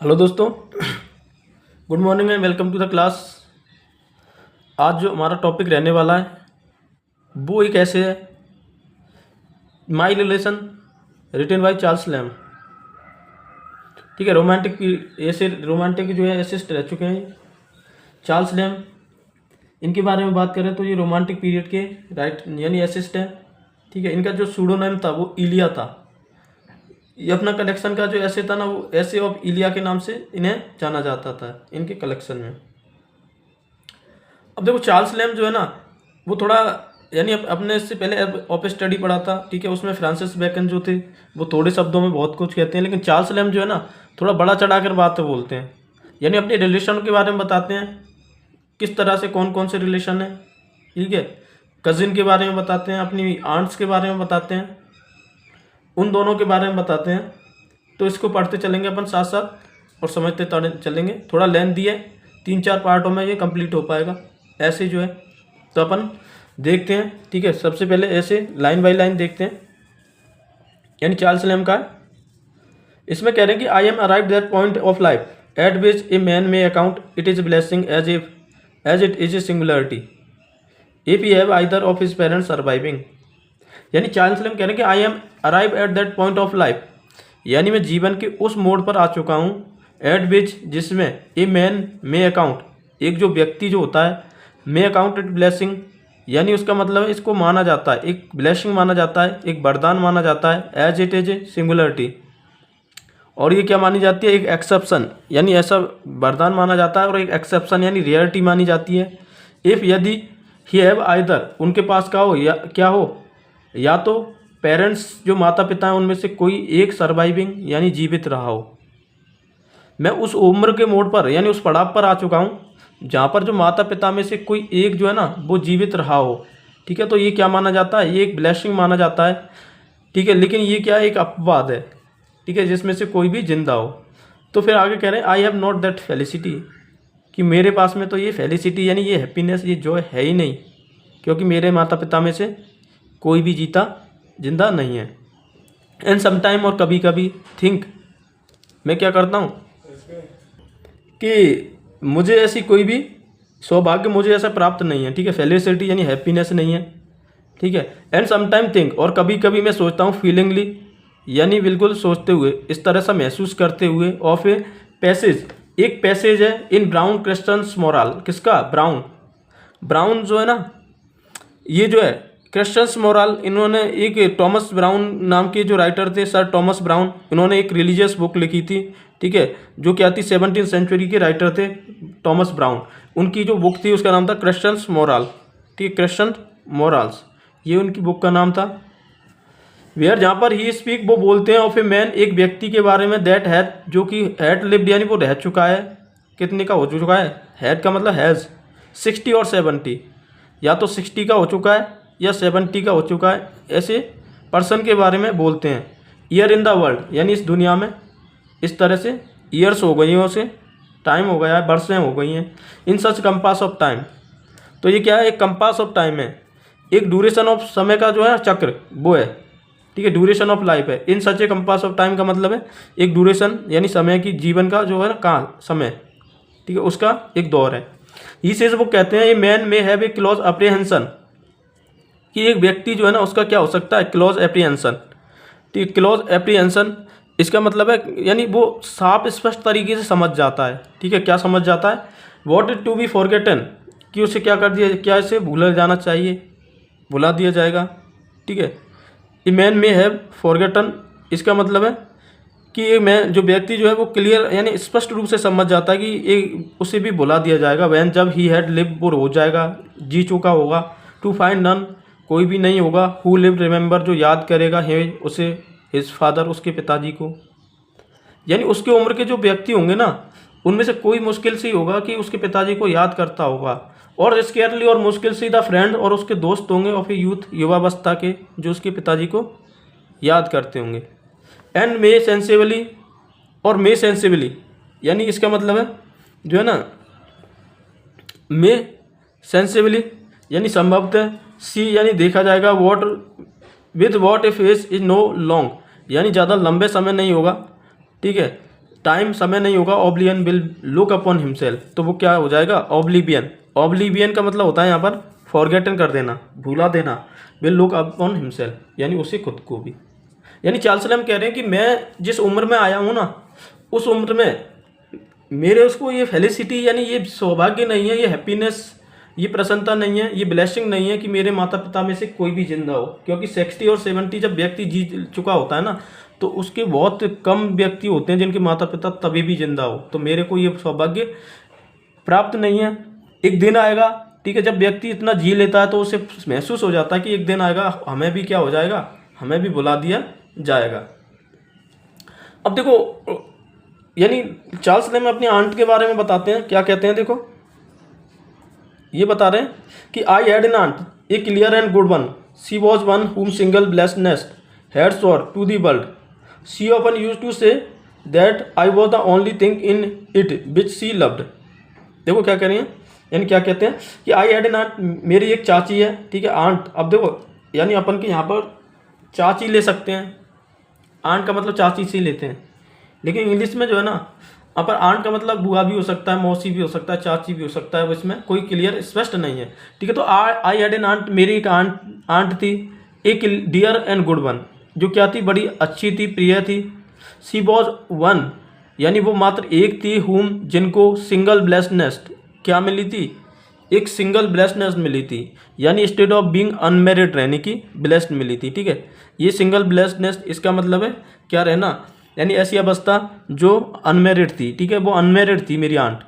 Hello दोस्तों, good morning and welcome to the class. आज जो हमारा टॉपिक रहने वाला है वो एक ऐसे है, my relation written by Charles Lamb. ठीक है, रोमांटिक जो है एसिस्ट रह चुके हैं चार्ल्स लैम्ब। इनके बारे में बात करें तो ये रोमांटिक पीरियड के राइट यानी एसिस्ट हैं। ठीक है, इनका जो सूडोनेम था वो इलिया था। ये अपना कलेक्शन का जो ऐसे था ना, वो ऐसे ऑफ इलिया के नाम से इन्हें जाना जाता था इनके कलेक्शन में। अब देखो, चार्ल्स लैम्ब जो है ना वो थोड़ा यानी अपने इससे पहले ऑफ स्टडी पढ़ा था। ठीक है, उसमें फ्रांसिस बेकन जो थे वो थोड़े शब्दों में बहुत कुछ कहते हैं, लेकिन चार्ल्स लैम्ब जो है ना थोड़ा बड़ा चढ़ाकर बातें बोलते हैं, यानी अपने रिलेशन के बारे में बताते हैं, किस तरह से कौन कौन से रिलेशन है। ठीक है, कजिन के बारे में बताते हैं, अपनी आंट्स के बारे में बताते हैं, उन दोनों के बारे में बताते हैं। तो इसको पढ़ते चलेंगे अपन साथ साथ और समझते चलेंगे। थोड़ा लेंथ दिए, 3-4 पार्टों में ये कंप्लीट हो पाएगा ऐसे जो है। तो अपन देखते हैं। ठीक है, सबसे पहले ऐसे लाइन बाय लाइन देखते हैं, यानी चार्ल्स लैम्ब का। इसमें कह रहे हैं कि I am arrived that point of life at which a man may account it is blessing as it is a singularity if he have either of his parents surviving. यानी Charles Lamb कह रहे हैं कि I am arrive at that point of life, यानी मैं जीवन के उस मोड़ पर आ चुका हूँ एट विच जिसमें ए मैन मे अकाउंट, एक जो व्यक्ति जो होता है, मे अकाउंट इट ब्लेसिंग, यानी उसका मतलब है इसको माना जाता है, एक ब्लेसिंग माना जाता है, एक वरदान माना जाता है, as it is a singularity. और ये क्या मानी जाती है, एक एक्सेप्शन, यानी ऐसा वरदान माना जाता है, और एक एक्सेप्शन यानी रियलिटी मानी जाती है। इफ़ यदि ही हैव आइदर, उनके पास का हो या क्या हो, या तो पेरेंट्स जो माता पिता हैं उनमें से कोई एक सर्वाइविंग यानी जीवित रहा हो। मैं उस उम्र के मोड़ पर यानी उस पड़ाव पर आ चुका हूँ जहाँ पर जो माता पिता में से कोई एक जो है ना वो जीवित रहा हो। ठीक है, तो ये क्या माना जाता है, ये एक ब्लेसिंग माना जाता है। ठीक है, लेकिन ये क्या एक अपवाद है। ठीक है, जिसमें से कोई भी जिंदा हो। तो फिर आगे कह रहे हैं I have not that felicity, कि मेरे पास में तो ये फेलिसिटी यानी ये हैप्पीनेस, ये जॉय है ही नहीं, क्योंकि मेरे माता पिता में से कोई भी जिंदा नहीं है। एंड समटाइम, और कभी कभी, थिंक, मैं क्या करता हूँ कि मुझे ऐसी कोई भी सौभाग्य मुझे ऐसा प्राप्त नहीं है। ठीक है, फेलिसिटी यानी हैप्पीनेस नहीं है। ठीक है, एंड समटाइम थिंक, और कभी कभी मैं सोचता हूँ फीलिंगली, यानी बिल्कुल सोचते हुए, इस तरह से महसूस करते हुए, ऑफ ए पैसेज, एक पैसेज है इन ब्राउन क्रिस्टन्स मोरल। किसका, ब्राउन जो है ना, ये जो है क्रिस्टन्स मोरल, इन्होंने एक टॉमस ब्राउन नाम के जो राइटर थे, सर टॉमस ब्राउन, इन्होंने एक रिलीजियस बुक लिखी थी। ठीक है, जो क्या थी, 17वीं सेंचुरी के राइटर थे टॉमस ब्राउन। उनकी जो बुक थी उसका नाम था क्रिस्टन्स मोरल। ठीक है, क्रिस्टन मोरल्स, ये उनकी बुक का नाम था। वेयर, जहाँ पर ही स्पीक, वो बोलते हैं ऑफ ए मैन, एक व्यक्ति के बारे में, दैट हैड, जो कि हैड लिव्ड यानी वो रह चुका है, कितने का हो चुका है, हैड का मतलब हैज़, 60 और 70, या तो 60 का हो चुका है या 70 का हो चुका है, ऐसे पर्सन के बारे में बोलते हैं। ईयर इन द वर्ल्ड, यानी इस दुनिया में, इस तरह से ईयर्स हो गई हैं उसे, टाइम हो गया है, बरसें हो गई हैं। इन सच कंपास ऑफ टाइम, तो ये क्या है, एक कंपास ऑफ टाइम है, एक ड्यूरेशन ऑफ समय का जो है चक्र वो है। ठीक है, ड्यूरेशन ऑफ लाइफ है। इन सच ए कंपास ऑफ टाइम का मतलब है एक ड्यूरेशन यानी समय की, जीवन का जो है ना काल, समय। ठीक है, उसका एक दौर है। ही सेज, वो कहते हैं ए man may have a close apprehension, कि एक व्यक्ति जो है ना उसका क्या हो सकता है, क्लोज एप्रीहेंशन। ठीक है, क्लोज एप्रीहेंशन इसका मतलब है यानी वो साफ स्पष्ट तरीके से समझ जाता है। ठीक है, क्या समझ जाता है, what is to be forgotten, कि उसे क्या कर दिया, क्या इसे भूला जाना चाहिए, भुला दिया जाएगा। ठीक है, ए मैन मे हैव फॉरगेटन, इसका मतलब है कि ये मैं जो व्यक्ति जो है वो क्लियर यानी स्पष्ट रूप से समझ जाता है कि एक उसे भी भुला दिया जाएगा। वैन, जब ही हैड लिव, वो हो जाएगा, जी चुका होगा। टू फाइंड नन, कोई भी नहीं होगा। हु लिव, रिमेंबर, जो याद करेगा है उसे, हिज फादर, उसके पिताजी को। यानी उसके उम्र के जो व्यक्ति होंगे ना उनमें से कोई मुश्किल से ही होगा कि उसके पिताजी को याद करता होगा। और स्केयरली, और मुश्किल से द फ्रेंड, और उसके दोस्त होंगे ऑफ ए यूथ, युवावस्था के, जो उसके पिताजी को याद करते होंगे। एंड मे सेंसिबली, और मे सेंसिबली, यानी इसका मतलब है जो है ना, मे सेंसिबली यानी संभवतः, सी यानी देखा जाएगा, what with what a face is no long, यानी ज़्यादा लंबे समय नहीं होगा। ठीक है, टाइम समय नहीं होगा, ओब्लियन विल लुक अपॉन हिमसेल्फ, तो वो क्या हो जाएगा ओब्लिवियन। ओब्लिवियन का मतलब होता है यहाँ पर फॉरगेटन कर देना, भूला देना, विल लुक अपॉन हिमसेल्फ यानी उसे खुद को भी। यानी चार्ल्स लैम्ब कह रहे हैं कि मैं जिस उम्र में आया हूँ ना, उस उम्र में मेरे उसको ये फेलिसिटी यानी ये सौभाग्य नहीं है, ये हैप्पीनेस, ये प्रसन्नता नहीं है, ये ब्लेसिंग नहीं है कि मेरे माता पिता में से कोई भी जिंदा हो, क्योंकि 60 और 70 जब व्यक्ति जी चुका होता है ना, तो उसके बहुत कम व्यक्ति होते हैं जिनके माता पिता तभी भी जिंदा हो। तो मेरे को ये सौभाग्य प्राप्त नहीं है। एक दिन आएगा, ठीक है, जब व्यक्ति इतना जी लेता है तो उसे महसूस हो जाता है कि एक दिन आएगा हमें भी क्या हो जाएगा, हमें भी बुला दिया जाएगा। अब देखो, यानी चार्ल्स लैम्ब अपनी आंट के बारे में बताते हैं, क्या कहते हैं, देखो ये बता रहे हैं कि I had an aunt a clear and good one, she was one whom single blessed nest had soar to the world, she often used to say that I was the only thing in it which she loved. देखो क्या कह रही हैं, यानी क्या कहते हैं कि आई हैड एन आंट, मेरी एक चाची है, ठीक है, आंट। अब देखो यानी अपन के यहाँ पर चाची ले सकते हैं, आंट का मतलब चाची से लेते हैं, लेकिन इंग्लिश में जो है ना अपन आंट का मतलब बुआ भी हो सकता है, मौसी भी हो सकता है, चाची भी हो सकता है, इसमें कोई क्लियर स्पष्ट नहीं है, ठीक है। तो आई हैड एन आंट, मेरी एक आंट थी, एक डियर एंड गुड वन, जो क्या थी, बड़ी अच्छी थी, प्रिय थी। शी वॉज वन, यानी वो मात्र एक थी, हुम, जिनको सिंगल ब्लेस्डनेस क्या मिली थी, एक सिंगल ब्लेस्डनेस मिली थी, यानी स्टेट ऑफ बीइंग अनमेरिड रहने की ब्लेस्ड मिली थी, ठीक है। ये सिंगल ब्लेस्डनेस इसका मतलब है क्या रहना, यानी ऐसी अवस्था जो अनमेरिड थी, ठीक है, वो अनमेरिड थी मेरी आंट।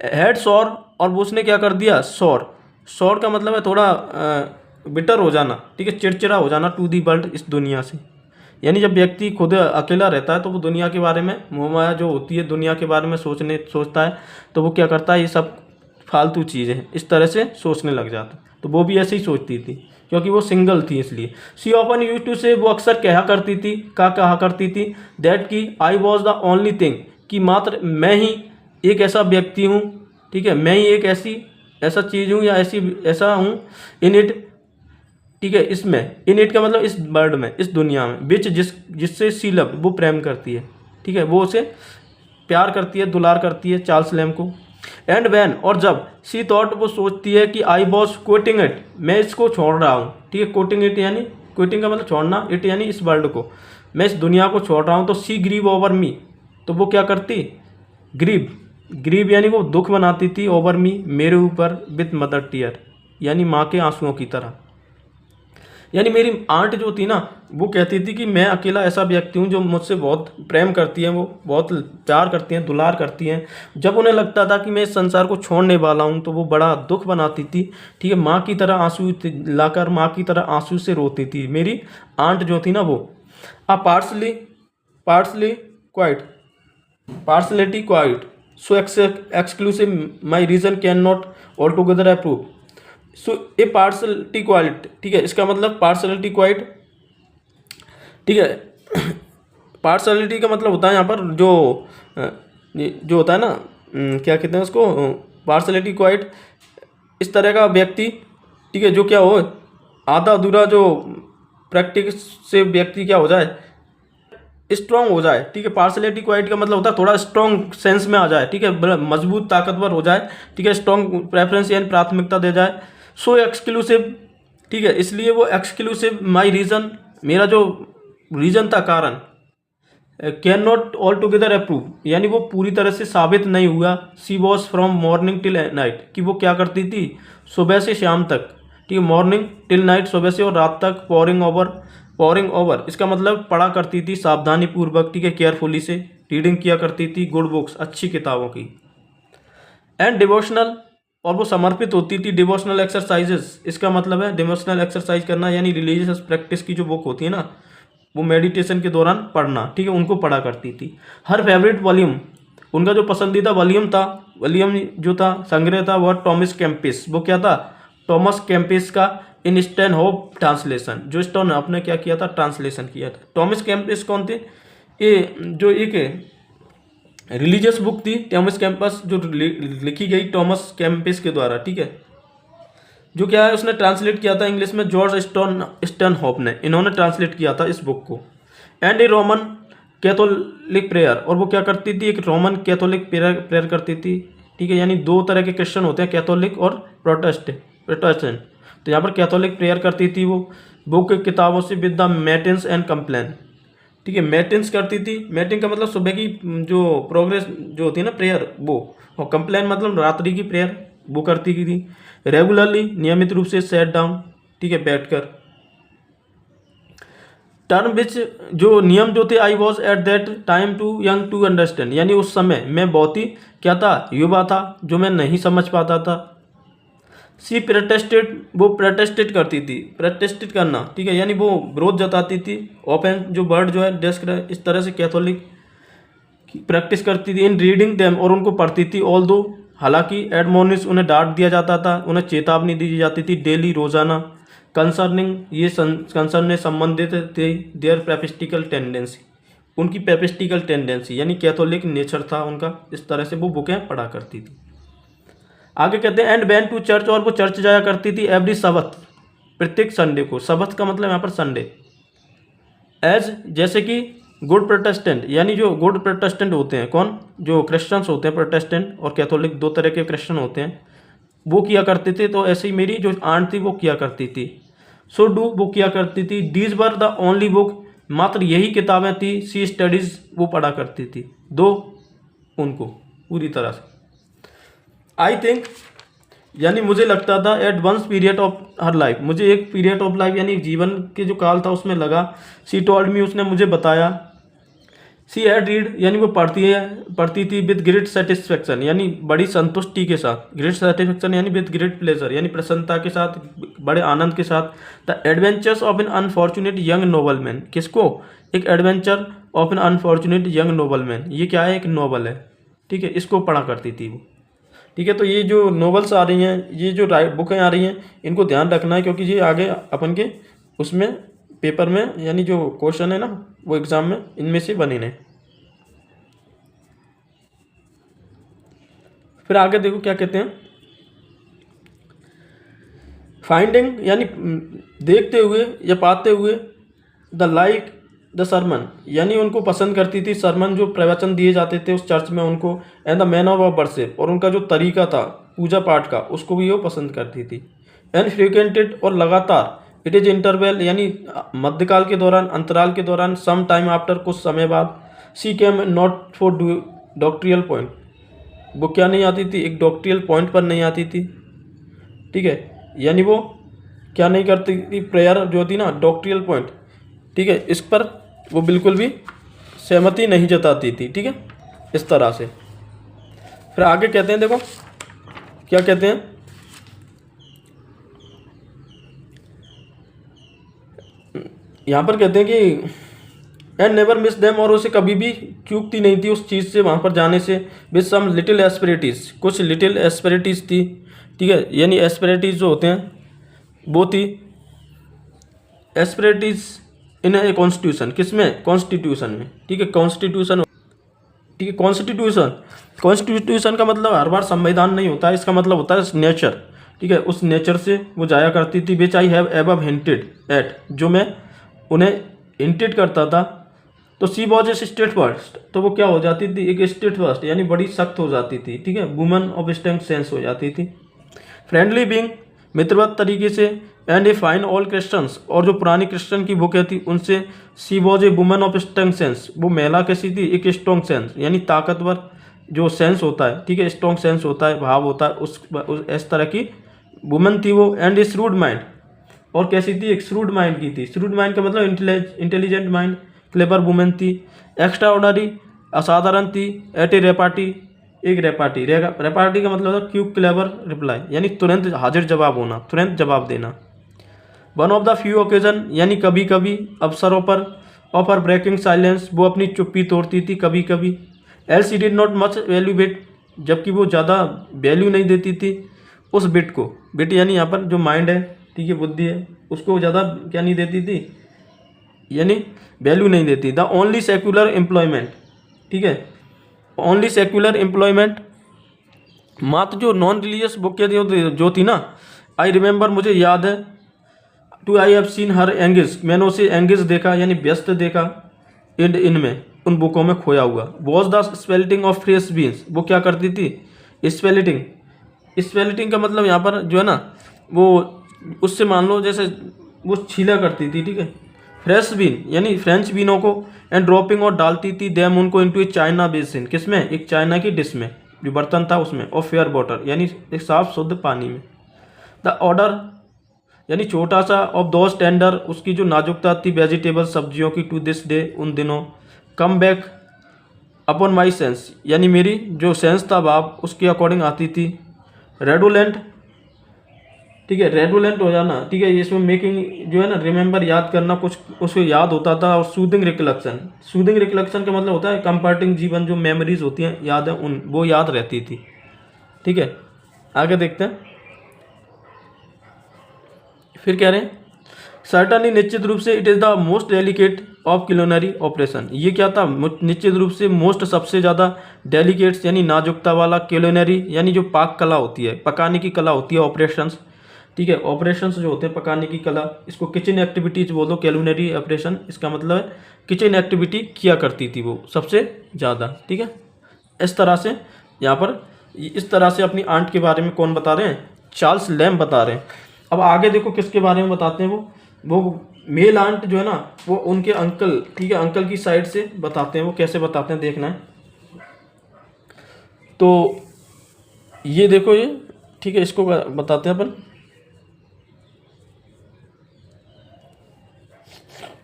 हैड सौर, और वो उसने क्या कर दिया, सौर, सौर का मतलब है थोड़ा बिटर हो जाना, ठीक है, चिड़चिड़ा हो जाना, टू दी वर्ल्ड, इस दुनिया से। यानी जब व्यक्ति खुद अकेला रहता है तो वो दुनिया के बारे में, मोहमाया जो होती है दुनिया के बारे में सोचता है, तो वो क्या करता है, ये सब फालतू चीज़ें हैं, इस तरह से सोचने लग जाता। तो वो भी ऐसे ही सोचती थी क्योंकि वो सिंगल थी इसलिए। शी ऑफन यूज टू से, वो अक्सर कहा करती थी, कहा करती थी, दैट की आई वॉज द ओनली थिंग, कि मात्र मैं ही एक ऐसा व्यक्ति हूँ, ठीक है, मैं ही एक ऐसा चीज़ हूँ या ऐसा हूँ, इन इट, ठीक है, इसमें, इन इट का मतलब इस वर्ल्ड में, इस दुनिया में, विच जिससे सी लव, वो प्रेम करती है, ठीक है, वो उसे प्यार करती है, दुलार करती है चार्ल्स लैम्ब को। एंड वैन, और जब, सी थॉट, वो सोचती है कि आई वॉज क्विटिंग इट, मैं इसको छोड़ रहा हूँ, ठीक है, क्विटिंग इट यानी, क्विटिंग का मतलब छोड़ना, इट यानी इस वर्ल्ड को, मैं इस दुनिया को छोड़ रहा हूँ, तो सी ग्रीव ओवर मी, तो वो क्या करती, ग्रीव यानी वो दुख बनाती थी, ओवर मी, मेरे ऊपर, विथ मदर टीयर, यानी माँ के आंसुओं की तरह। यानी मेरी आंट जो थी ना, वो कहती थी कि मैं अकेला ऐसा व्यक्ति हूँ जो मुझसे बहुत प्रेम करती हैं, वो बहुत प्यार करती हैं, दुलार करती हैं। जब उन्हें लगता था कि मैं इस संसार को छोड़ने वाला हूँ तो वो बड़ा दुख बनाती थी, ठीक है, माँ की तरह आंसू लाकर माँ की तरह आंसू से रोती थी मेरी आंट जो थी ना वो। Partly partiality quite so exclusive my reason can not all together approve. So a partiality quite, ठीक है, इसका मतलब पार्सलिटी क्वाइट, ठीक है, पार्सलिटी का मतलब होता है यहाँ पर जो होता है ना, क्या कहते हैं उसको, पार्सलिटी क्वाइट, इस तरह का व्यक्ति, ठीक है, जो क्या हो, आधा अधूरा जो प्रैक्टिस से व्यक्ति क्या हो जाए, स्ट्रांग हो जाए, ठीक है। पार्सलिटी क्वाइट का मतलब होता है थोड़ा स्ट्रांग सेंस में आ जाए, ठीक है, मजबूत ताकतवर हो जाए, ठीक है, स्ट्रांग प्रेफरेंस यानी प्राथमिकता दे जाए। सो एक्सक्लूसिव, ठीक है, इसलिए वो एक्सक्लूसिव, माई रीज़न, मेरा जो रीज़न था, कारण, can not all together approve, यानी वो पूरी तरह से साबित नहीं हुआ। She was from morning till night, कि वो क्या करती थी, सुबह से शाम तक, ठीक है, मॉर्निंग टिल नाइट, सुबह से और रात तक, पोरिंग ओवर, इसका मतलब पढ़ा करती थी सावधानी पूर्वक, ठीक है, केयरफुली से रीडिंग किया करती थी, गुड बुक्स, अच्छी किताबों की। एंड डिवोशनल, और वो समर्पित होती थी, डिवोशनल एक्सरसाइजेस, इसका मतलब है डिवोशनल एक्सरसाइज करना, यानी रिलीजियस प्रैक्टिस की जो बुक होती है ना, वो मेडिटेशन के दौरान पढ़ना, ठीक है, उनको पढ़ा करती थी। हर फेवरेट वॉल्यूम, उनका जो पसंदीदा वॉल्यूम जो था, संग्रह था, वह टॉमस कैम्पिस, वो क्या था, टॉमस कैम्पिस का इन स्टैनहोप ट्रांसलेशन, जो स्टोनहोप ने क्या किया था, ट्रांसलेशन किया था। टॉमस कैम्पिस कौन थे, ये जो एक रिलीजियस बुक थी टॉमस कैम्पस, जो लिखी गई टॉमस कैम्पिस के द्वारा, ठीक है, जो क्या है, उसने ट्रांसलेट किया था इंग्लिश में जॉर्ज स्टैनहोप ने, इन्होंने ट्रांसलेट किया था इस बुक को। And A Roman Catholic prayer, और वो क्या करती थी, एक रोमन कैथोलिक प्रेयर करती थी। ठीक है, यानी दो तरह के क्रिश्चियन होते हैं, कैथोलिक और प्रोटेस्टेंट। तो यहाँ पर कैथोलिक प्रेयर करती थी वो बुक किताबों से विद द मैटिन्स एंड कंप्लेन। ठीक है, मैटिन्स करती थी, मैटिन का मतलब सुबह की जो प्रोग्रेस जो होती है ना प्रेयर वो, और कंप्लेन मतलब रात्रि की प्रेयर वो करती थी रेगुलरली, नियमित रूप से सेट डाउन, ठीक है, बैठकर। टर्म विच जो नियम जो थे, I was at that time too young to understand, यानी उस समय मैं बहुत ही क्या था, युवा था, जो मैं नहीं समझ पाता था। सी प्रोटेस्टेड, वो प्रोटेस्टेड करती थी, प्रोटेस्टेड करना, ठीक है, यानी वो विरोध जताती थी। ओपन जो वर्ड जो है डेस्क, इस तरह से कैथोलिक प्रैक्टिस करती थी। इन रीडिंग देम, और उनको पढ़ती थी। ऑल दो, हालांकि एडमोनिश, उन्हें डांट दिया जाता था, उन्हें चेतावनी दी जाती थी डेली, रोजाना। कंसर्निंग, ये कंसर्न ने संबंधित थे देयर पेपिस्टिकल टेंडेंसी, उनकी पेपिस्टिकल टेंडेंसी, यानी कैथोलिक नेचर था उनका, इस तरह से वो बुकें पढ़ा करती थी। आगे कहते हैं एंड वेन टू चर्च, और वो चर्च जाया करती थी एवरी सबथ, प्रत्येक संडे को। सबथ का मतलब यहाँ पर संडे। एज, जैसे कि गुड प्रोटेस्टेंट, यानी जो गुड प्रोटेस्टेंट होते हैं, कौन, जो क्रिश्चियंस होते हैं, प्रोटेस्टेंट और कैथोलिक दो तरह के क्रिश्चियन होते हैं, वो किया करते थे। तो ऐसे ही मेरी जो आंट थी वो किया करती थी। सो डू, वो किया करती थी। These were the only book, मात्र यही किताबें थी। सी स्टडीज, वो पढ़ा करती थी, दो उनको पूरी तरह से। आई थिंक, यानी मुझे लगता था at once period of her life, मुझे एक पीरियड ऑफ लाइफ यानी जीवन के जो काल था उसमें लगा। सी टोल्ड मी, उसने मुझे बताया। सी हैड रीड, यानी वो पढ़ती थी विद ग्रेट सेटिस्फेक्शन, यानी बड़ी संतुष्टि के साथ। ग्रेट सेटिस्फेक्शन यानी विद ग्रेट प्लेजर, यानी प्रसन्नता के साथ, बड़े आनंद के साथ। The adventures of an unfortunate young nobleman, किसको, एक adventure of an unfortunate young nobleman, ये क्या है, एक नोबल है, ठीक है, इसको पढ़ा करती थी वो। ठीक है, तो ये जो नोवेल्स आ रही हैं, ये जो बुकें आ रही हैं, इनको ध्यान रखना है, क्योंकि ये आगे अपन के उसमें पेपर में, यानी जो क्वेश्चन है ना वो एग्जाम में इनमें से बने ने। फिर आगे देखो क्या कहते हैं, फाइंडिंग, यानी देखते हुए या पाते हुए। द लाइक द सरमन, यानी उनको पसंद करती थी सरमन, जो प्रवचन दिए जाते थे उस चर्च में उनको। And the man of worship, और उनका जो तरीका था पूजा पाठ का, उसको भी वो पसंद करती थी। एंड फ्रिक्वेंटेड, और लगातार। इट इज इंटरवेल, यानी मध्यकाल के दौरान, अंतराल के दौरान। सम टाइम आफ्टर, कुछ समय बाद। सी केम नॉट फॉर डॉक्ट्रियल पॉइंट, वो क्या नहीं आती थी, एक डॉक्ट्रियल पॉइंट पर नहीं आती थी, ठीक है, यानी वो क्या नहीं करती थी, प्रेयर जो थी ना डॉक्ट्रियल पॉइंट, ठीक है, इस पर वो बिल्कुल भी सहमति नहीं जताती थी, ठीक है, इस तरह से। फिर आगे कहते हैं, देखो क्या कहते हैं, यहाँ पर कहते हैं कि एंड नेवर मिस देम, और उसे कभी भी चूकती नहीं थी उस चीज़ से, वहाँ पर जाने से। विद सम लिटिल एस्पिरिटीज, कुछ लिटिल एस्पिरिटीज थी, ठीक है, यानी एस्पिरिटीज जो होते हैं वो थी एस्पिरिटीज इन ए कॉन्स्टिट्यूशन, किसमें, कॉन्स्टिट्यूशन में, ठीक है, कॉन्स्टिट्यूशन, ठीक है, कॉन्स्टिट्यूशन। कॉन्स्टिट्यूशन का मतलब हर बार संविधान नहीं होता है, इसका मतलब होता है नेचर, ठीक है, उस नेचर से वो जाया करती थी। Which I have above hinted at, जो मैं उन्हें हिंटेड करता था। तो she was a state first, तो वो क्या हो जाती थी, एक स्टेट फर्स्ट, यानी बड़ी सख्त हो जाती थी, ठीक है, वुमन ऑफ स्ट्रेंथ सेंस हो जाती थी। फ्रेंडली बीइंग, मित्रवत तरीके से। And a fine all Christians, और जो पुरानी क्रिश्चियन की बुकें थी उनसे। She was a woman of strength sense, वो महिला कैसी थी, एक स्ट्रॉन्ग सेंस, यानी ताकतवर जो सेंस होता है, ठीक है, स्ट्रॉन्ग सेंस होता है, भाव होता है, उस इस तरह की वुमन थी वो। एंड ए श्रूड माइंड, और कैसी थी, एक श्रूड माइंड की थी। श्रूड माइंड का मतलब इंटेलिजेंट माइंड, क्लेवर वुमेन थी। एक्स्ट्रा ऑर्डनरी, असाधारण थी। एट ए रेपार्टी, एक रेपार्टी, रेपार्टी का मतलब था क्यूक क्लेवर रिप्लाई, यानी तुरंत हाजिर जवाब होना, तुरंत जवाब देना। One of the few occasion, यानी कभी कभी अवसरों पर। ऑफ हर ब्रेकिंग साइलेंस, वो अपनी चुप्पी तोड़ती थी कभी कभी। Else he did not much value bit, जबकि वो ज़्यादा वैल्यू नहीं देती थी उस बिट को। बिट यानी यहाँ पर जो माइंड है, ठीक है, बुद्धि है, उसको ज़्यादा क्या नहीं देती थी, यानी वैल्यू नहीं देती। द ओनली सेक्युलर एम्प्लॉयमेंट, ठीक है, ओनली सेक्युलर एम्प्लॉयमेंट, मात्र जो नॉन रिलीजियस बुक जो थी ना। आई रिमेंबर, मुझे याद है। To I have seen her engage, मैंने उसे एंगेज देखा, यानी व्यस्त देखा। इनमें, उन बुकों में खोया हुआ। Was the splitting of fresh beans, वो क्या करती थी स्पेलिटिंग। स्पेलिटिंग का मतलब यहाँ पर जो है ना वो उससे मान लो जैसे वो छीला करती थी, ठीक है, फ्रेश बीन यानी फ्रेंच बीनों को, एंड ड्रॉपिंग और डालती थी देम उनको इनटू ए चाइना बेसिन, किसमें, एक चाइना की डिश में, जो बर्तन था उसमें, और फेयर वाटर यानी एक साफ शुद्ध पानी में। द ऑर्डर यानी छोटा सा, ऑफ दोज टेंडर, उसकी जो नाजुकता थी वेजिटेबल सब्जियों की, टू दिस डे, उन दिनों, come back upon my sense यानी मेरी जो सेंस था भाव उसके अकॉर्डिंग आती थी। रेडुलेंट, ठीक है, रेडुलेंट हो जाना, ठीक है, इसमें मेकिंग जो है ना रिमेंबर याद करना, कुछ उसको याद होता था। और सूदिंग रिकलेक्शन, सूदिंग रिकलेक्शन का मतलब होता है कंफर्टिंग जीवन, जो मेमोरीज होती हैं याद है उन वो याद रहती थी, ठीक है। आगे देखते हैं, फिर कह रहे हैं सर्टनली निश्चित रूप से it is the most delicate of culinary operation, ये क्या था, निश्चित रूप से मोस्ट सबसे ज़्यादा डेलिकेट्स यानी नाजुकता वाला, क्यूलिनरी यानी जो पाक कला होती है, पकाने की कला होती है, ऑपरेशंस, ठीक है, ऑपरेशंस जो होते हैं पकाने की कला, इसको किचन एक्टिविटीज बोलो, क्यूलिनरी ऑपरेशन इसका मतलब है किचन एक्टिविटी किया करती थी वो सबसे ज़्यादा, ठीक है। इस तरह से यहाँ पर इस तरह से अपनी आंट के बारे में कौन बता रहे हैं, चार्ल्स लैम्ब बता रहे हैं। अब आगे देखो किसके बारे में बताते हैं वो मेल आंट जो है ना वो उनके अंकल, ठीक है, अंकल की साइड से बताते हैं, वो कैसे बताते हैं देखना है। तो ये देखो ये, ठीक है, इसको बताते हैं अपन।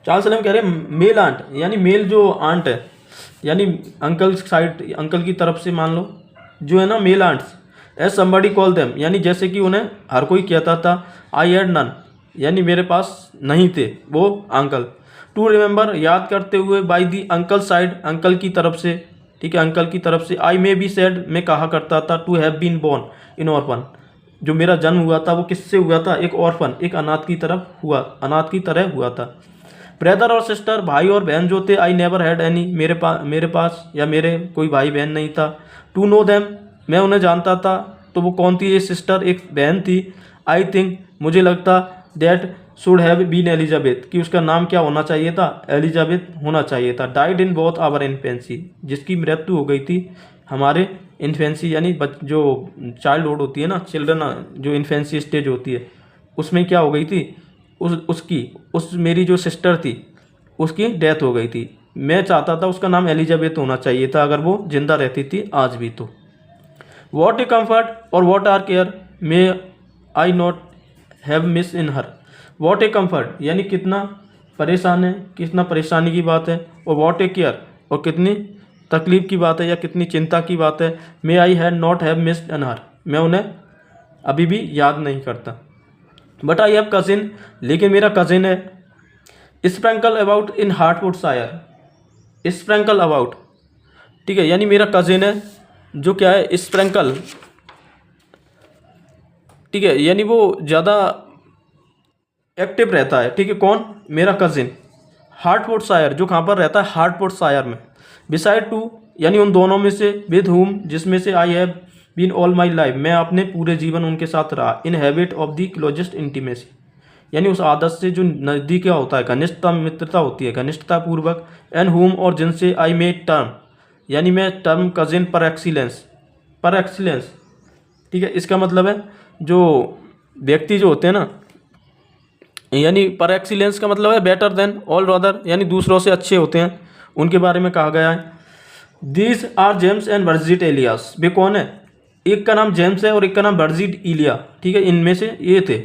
चार्ल्स लैम्ब कह रहे हैं मेल आंट यानी मेल जो आंट है यानी अंकल साइड, अंकल की तरफ से मान लो जो है ना male aunts, as somebody call them यानी जैसे कि उन्हें हर कोई कहता था, आई हैड नन यानी मेरे पास नहीं थे वो अंकल, टू रिमेंबर याद करते हुए, by the uncle side uncle की तरफ से, ठीक है, अंकल की तरफ से, आई मे बी सेड मैं कहा करता था, to have been born in orphan जो मेरा जन्म हुआ था वो किससे हुआ था, एक ऑर्फन, एक अनाथ की तरफ हुआ, अनाथ की तरह हुआ था। ब्रदर और सिस्टर, भाई और बहन जो थे, आई नेवर हैड एनी मेरे पास या मेरे कोई भाई बहन नहीं था। टू नो देम मैं उन्हें जानता था, तो वो कौन थी, ये सिस्टर एक बहन थी। आई थिंक मुझे लगता, that should have been Elizabeth कि उसका नाम क्या होना चाहिए था, एलिजाबेथ होना चाहिए था। Died in both our infancy जिसकी मृत्यु हो गई थी हमारे इन्फेंसी यानी जो चाइल्डहुड होती है ना, चिल्ड्रन जो इन्फेंसी स्टेज होती है उसमें क्या हो गई थी, उस मेरी जो सिस्टर थी उसकी डेथ हो गई थी। मैं चाहता था उसका नाम एलिजाबेथ होना चाहिए था अगर वो जिंदा रहती थी आज भी तो। वॉट ए कम्फर्ट और what are care may I not have miss in her, what a comfort यानी कितना परेशान है, कितना परेशानी की बात है, और वॉट ए केयर और कितनी तकलीफ की बात है या कितनी चिंता की बात है। May I had not have missed in her मैं उन्हें अभी भी याद नहीं करता। बट आई हैव कजिन लेकिन मेरा कजिन है। स्प्रैंकल अबाउट इन हार्टफोर्डशायर, स्प्रैंकल अबाउट, ठीक है, यानी मेरा कजिन है जो क्या है, स्प्रैंकल, ठीक है, यानी वो ज़्यादा एक्टिव रहता है, ठीक है, कौन, मेरा कजिन। हार्टफोर्डशायर जो कहाँ पर रहता है, हार्टफोर्डशायर में। बिसाइड टू यानी उन दोनों में से, विद हुम जिसमें से, I have been all my life मैं अपने पूरे जीवन उनके साथ रहा। In habit of the closest intimacy यानी उस आदत से जो नज़दीक होता है, घनिष्ठता मित्रता होती है, घनिष्ठता पूर्वक। एंड हुम और जिनसे, आई मेड टर्म यानी मैं टर्म कजिन पर एक्सीलेंस, ठीक है, इसका मतलब है जो व्यक्ति जो होते हैं ना, यानी पर एक्सीलेंस का मतलब है बेटर देन ऑल अदर यानी दूसरों से अच्छे होते हैं, उनके बारे में कहा गया है। These are James and Birgit Elias, वे कौन है, एक का नाम जेम्स है और एक का नाम बर्जिट इलिया, ठीक है, इनमें से ये थे।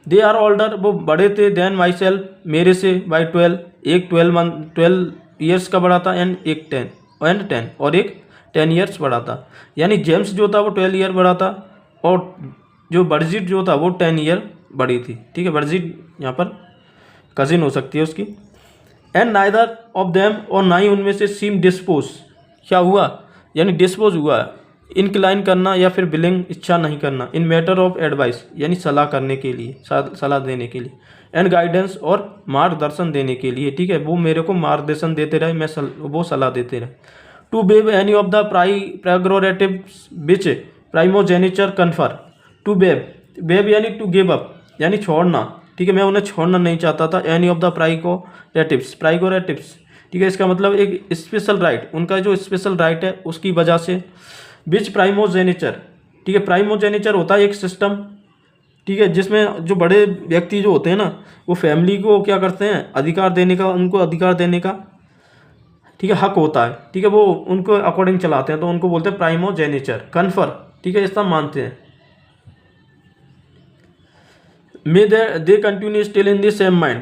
दे आर ओल्डर वो बड़े थे, देन माई सेल्फ मेरे से, बाई 12 एक 12 ईयर्स का बड़ा था, एंड एक 10 और एक 10 ईयर्स बड़ा था। यानी जेम्स जो था वो 12 ईयर बड़ा था और जो बर्जिट जो था वो 10 ईयर बड़ी थी, ठीक है, बर्जिट यहाँ पर कजिन हो सकती है उसकी। एंड नाइदर ऑफ देम और ना ही उनमें से, सीम डिस्पोज क्या हुआ यानी डिस्पोज हुआ, इनक्लाइन करना या फिर बिलिंग इच्छा नहीं करना, इन मैटर ऑफ एडवाइस यानी सलाह करने के लिए, सलाह देने के लिए। एंड गाइडेंस और मार्गदर्शन देने के लिए, ठीक है, वो मेरे को मार्गदर्शन देते रहे, मैं वो सलाह देते रहे। To babe any of the prerogatives which primogeniture confer, to babe यानी टू गिव अप यानी छोड़ना, ठीक है, मैं उन्हें छोड़ना नहीं चाहता था। एनी ऑफ द प्राइगोरेटिव्स ठीक है, इसका मतलब एक स्पेशल राइट, उनका जो स्पेशल राइट है उसकी वजह से। विच प्राइमोजेनिचर, ठीक है, प्राइमोजेनिचर होता है एक सिस्टम, ठीक है, जिसमें जो बड़े व्यक्ति जो होते हैं ना, वो फैमिली को क्या करते हैं, अधिकार देने का, उनको अधिकार देने का, ठीक है, हक होता है, ठीक है, वो उनको अकॉर्डिंग चलाते हैं, तो उनको बोलते हैं प्राइमोजेनिचर। कन्फर, ठीक है, इसका मानते हैं। May they continue still in the same mind,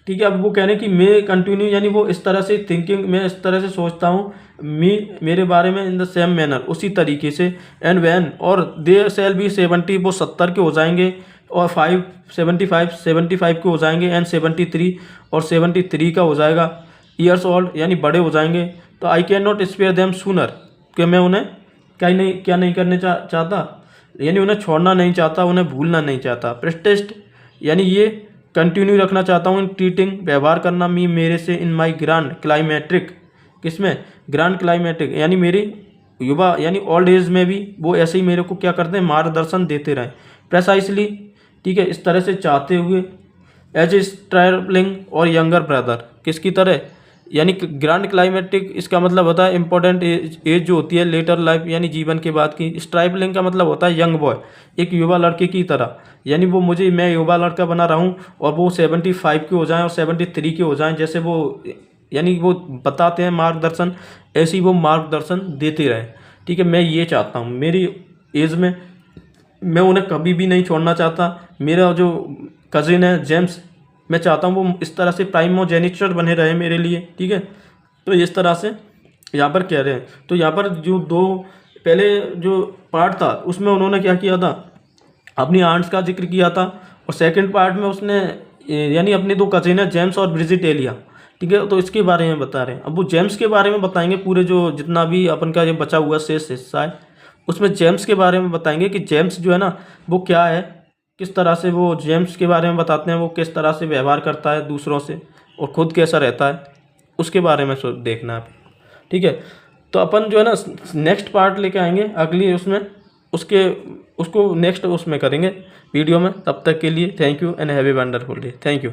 ठीक है, अब वो कह रहे हैं कि मे कंटिन्यू, यानी वो इस तरह से थिंकिंग, मैं इस तरह से सोचता हूँ, मेरे बारे में इन द सेम मैनर, उसी तरीके से। एंड वैन, और दे सेल बी 70, वो 70 के हो जाएंगे, और 75 के हो जाएंगे, एंड 73, और 73 का हो जाएगा ईयर्स ओल्ड, यानी बड़े हो जाएंगे। तो I can not spare them sooner, कि मैं उन्हें क्या नहीं करने चाहता, यानी उन्हें छोड़ना नहीं चाहता, उन्हें भूलना नहीं चाहता। प्रेस्टेस्ट, यानी ये कंटिन्यू रखना चाहता हूँ इन ट्रीटिंग, व्यवहार करना, मेरे से इन माई ग्रांड क्लाइमेट्रिक, किसमें, ग्रांड क्लाइमेट्रिक, यानी मेरी युवा यानी ओल्ड एज में भी वो ऐसे ही मेरे को क्या करते हैं, मार्गदर्शन देते रहें। प्रेसाइसली, ठीक है, इस तरह से चाहते हुए। एज ए स्ट्राइबलिंग और यंगर ब्रदर, किसकी तरह, यानी ग्रांड क्लाइमेटिक, इसका मतलब होता है इंपॉर्टेंट एज जो होती है लेटर लाइफ, यानी जीवन के बाद की। स्ट्राइबलिंग का मतलब होता है यंग बॉय, एक युवा लड़के की तरह, यानी वो मुझे, मैं युवा लड़का बना रहा हूँ, और वो 75 के हो जाएं और 73 के हो जाएं, जैसे वो, यानी वो बताते हैं मार्गदर्शन, ऐसे ही वो मार्गदर्शन देते रहें, ठीक है। मैं ये चाहता हूँ मेरी एज में, मैं उन्हें कभी भी नहीं छोड़ना चाहता। मेरा जो कज़िन है जेम्स, मैं चाहता हूँ वो इस तरह से प्राइमोजेनिचर बने रहे मेरे लिए, ठीक है। तो इस तरह से यहाँ पर कह रहे हैं। तो यहाँ पर जो दो पहले जो पार्ट था उसमें उन्होंने क्या किया था, अपनी आंट्स का जिक्र किया था, और सेकंड पार्ट में उसने यानी अपने दो कज़िन है जेम्स और ब्रिजिट एलिया, ठीक है, तो इसके बारे में बता रहे हैं। अब वो जेम्स के बारे में बताएंगे, पूरे जो जितना भी अपन का ये बचा हुआ शेष हिस्सा है उसमें जेम्स के बारे में बताएंगे कि जेम्स जो है ना वो क्या है, किस तरह से वो जेम्स के बारे में बताते हैं, वो किस तरह से व्यवहार करता है दूसरों से और खुद कैसा रहता है, उसके बारे में देखना है, ठीक है। तो अपन जो है ना नेक्स्ट पार्ट लेके आएंगे अगली उसमें, उसको नेक्स्ट उसमें करेंगे वीडियो में। तब तक के लिए thank you and have a wonderful day. Thank you.